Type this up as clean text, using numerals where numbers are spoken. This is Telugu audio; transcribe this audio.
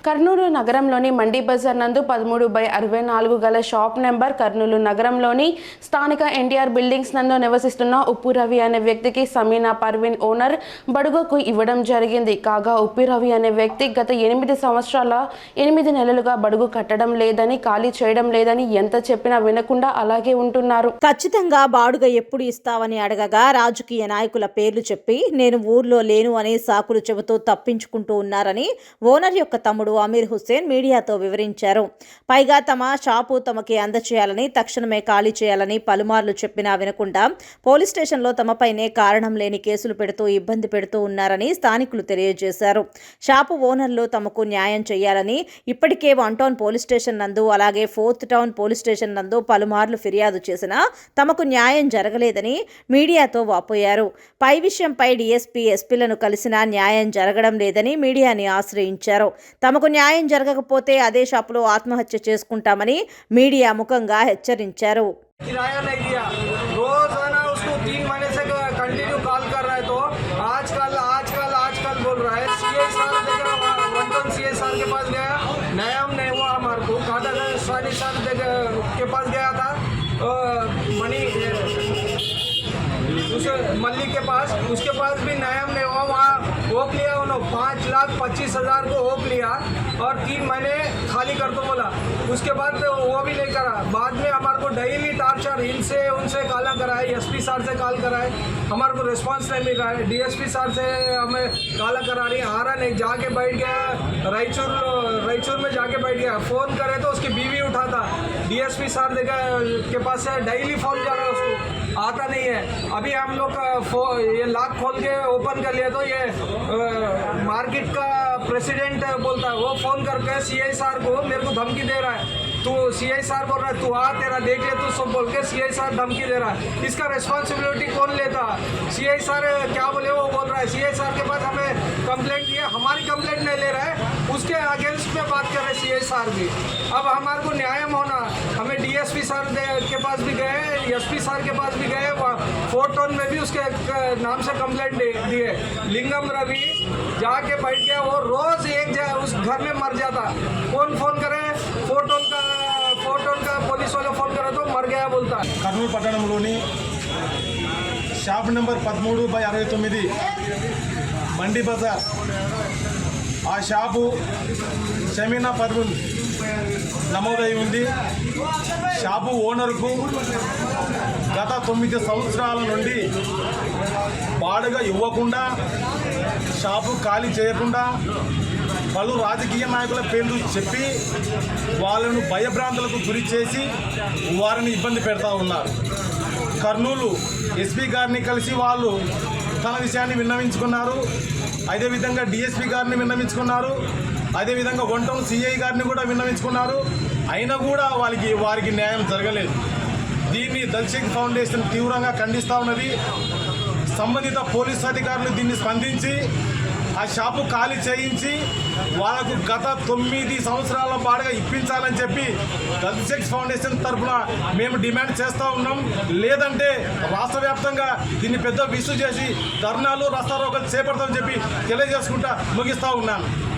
కర్నూలు నగరంలోని మండీ బజార్ నందు 13/64 గల షాప్ నెంబర్ కర్నూలు నగరంలోని స్థానిక ఎన్టీఆర్ బిల్డింగ్స్ నందు నివసిస్తున్న ఉప్పు రవి అనే వ్యక్తికి సమీనా పర్వీన్ ఓనర్ బడుగుకు ఇవ్వడం జరిగింది. కాగా ఉప్పు రవి అనే వ్యక్తి గత 8 సంవత్సరాల 8 నెలలుగా బడుగు కట్టడం లేదని, ఖాళీ చేయడం లేదని ఎంత చెప్పినా వినకుండా అలాగే ఉంటున్నారు. ఖచ్చితంగా బాడుగ ఎప్పుడు ఇస్తావని అడగగా రాజకీయ నాయకుల పేర్లు చెప్పి నేను ఊర్లో లేను అని సాకులు చెబుతూ తప్పించుకుంటూ ఉన్నారని ఓనర్ యొక్క తమ్ముడు అమీర్ హుస్సేన్ మీడియాతో వివరించారు. పైగా తమ షాపు తమకి అందచేయాలని, తక్షణమే ఖాళీ చేయాలని పలుమార్లు చెప్పినా వినకుండా పోలీస్ స్టేషన్లో తమపైనే కారణం లేని కేసులు పెడుతూ ఇబ్బంది పెడుతూ ఉన్నారని స్థానికులు తెలియజేశారు. షాపు ఓనర్లు తమకు న్యాయం చేయాలని ఇప్పటికే 1 టౌన్ పోలీస్ స్టేషన్ నందు అలాగే 4th టౌన్ పోలీస్ స్టేషన్ నందు పలుమార్లు ఫిర్యాదు చేసినా తమకు న్యాయం జరగలేదని మీడియాతో వాపోయారు. పై విషయంపై డీఎస్పీ, ఎస్పీలను కలిసినా న్యాయం జరగడం లేదని మీడియాని ఆశ్రయించారు. తమకు న్యాయం జరగకపోతే అదే షాపులో ఆత్మహత్య చేసుకుంటామని మీడియా ముఖంగా హెచ్చరించారు. मल्ली के पास, उसके पास भी न्यायम नहीं हुआ। वहाँ ओक लिया उन्होंने 5,25,000 को ओक लिया और 3 महीने खाली कर दो बोला। उसके बाद वो भी नहीं करा। बाद में हमारे को डेली टार्चर इनसे उनसे काला कराए, एसपी सर से कॉल कराए, हमारे को रिस्पांस नहीं मिल रहा है। डीएसपी सर से हमें काला करा रही, आ रहा नहीं, जाके बैठ गया रायचूर में जाके बैठ गया। फ़ोन करे तो उसकी बीवी उठाता। डीएसपी सर के पास से डेली फ़ोन जा रहा है, उसको आता नहीं है। अभी हम लोग ये लॉक खोल के ओपन कर लिया तो ये मार्केट का प्रेसिडेंट बोलता है, वो फ़ोन करके सीआई सर को मेरे को धमकी दे रहा है। तो सीआई सर बोल रहा है तू आ, तेरा देख ले, तू सब बोल के सीआई सर धमकी दे रहा है। इसका रिस्पॉन्सिबिलिटी कौन लेता? सीआई सर क्या बोले वो बोल रहा है। सीआई सर के पास हमें कंप्लेंट किया, हमारी कंप्लेंट नहीं ले रहा है, उसके अगेंस्ट में बात कर रहे सीआई सर भी। अब हमारे को न्याय होना, हमें डीएसपी सर के पास भी गए, एसपी सर के पास भी गए, 4 टाउन में भी उसके नाम से कंप्लेंट दिए। लिंगम रवि जाके बैठ गया, वो रोज एक उस घर में मर जाता। कौन फोन करे? 4 टाउन का पुलिस वाले फोन करे तो मर गया बोलता। కర్నూలు పట్టణంలోని షాప్ నెంబర్ 13/69 మండీ బజార్, ఆ షాపు సమీనా పర్వీన్ నమోదై ఉంది. షాపు ఓనర్కు గత 9 సంవత్సరాల నుండి బాడుగ ఇవ్వకుండా, షాపు ఖాళీ చేయకుండా పలు రాజకీయ నాయకుల పేర్లు చెప్పి వాళ్ళను భయభ్రాంతులకు గురి చేసి వారిని ఇబ్బంది పెడతా ఉన్నారు. కర్నూలు ఎస్పీ గారిని కలిసి వాళ్ళు తన విషయాన్ని విన్నవించుకున్నారు. అదేవిధంగా డిఎస్పీ గారిని విన్నవించుకున్నారు. అదేవిధంగా 1 టౌన్ సిఐ గారిని కూడా విన్నవించుకున్నారు. అయినా కూడా వారికి న్యాయం జరగలేదు. దీన్ని దల్షిక్ ఫౌండేషన్ తీవ్రంగా ఖండిస్తూ ఉన్నది. సంబంధిత పోలీస్ అధికారులు దీన్ని స్పందించి ఆ షాపు ఖాళీ చేయించి వాళ్ళకు గత 9 సంవత్సరాల బాడుగ ఇప్పించాలని చెప్పి దల్షిక్ ఫౌండేషన్ తరఫున మేము డిమాండ్ చేస్తూ ఉన్నాం. లేదంటే రాష్ట్ర వ్యాప్తంగా దీన్ని పెద్ద ఇష్యూ చేసి ధర్నాలు, రాస్తారోకోలు చేపడతామని చెప్పి తెలియజేసుకుంటా ముగిస్తూ ఉన్నాను.